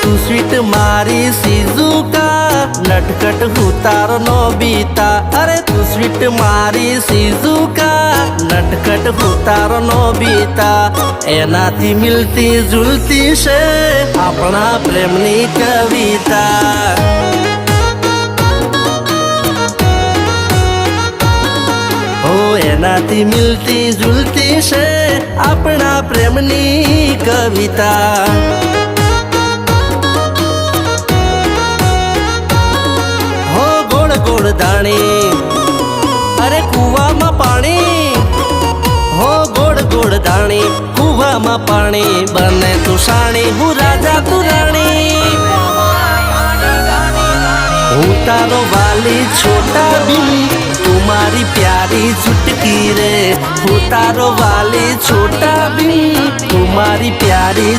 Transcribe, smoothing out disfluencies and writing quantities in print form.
तू स्वीट मारी शिजुका नटखट हूँ तारो नोबिता। अरे तू स्वीट मारी शिजुका नटखट हूँ तारो नोबिता। एनाथी मिलती जुलती से अपना प्रेमनी कविता। एनाथी मिलती जुलती से अपना प्रेमनी कविता। हो गोड़ गोड़ दाणी अरे कुआ में पानी। हो गोड़ गोड़ दाणी कुआ में पानी बने तू साणी हूँ राजा तू राणी। हूँ तारो वाली छोटा भी तुम्हारी प्यारी चुटकी रे। हूँ तारो वाली छोटा भी तुम्हारी प्यारी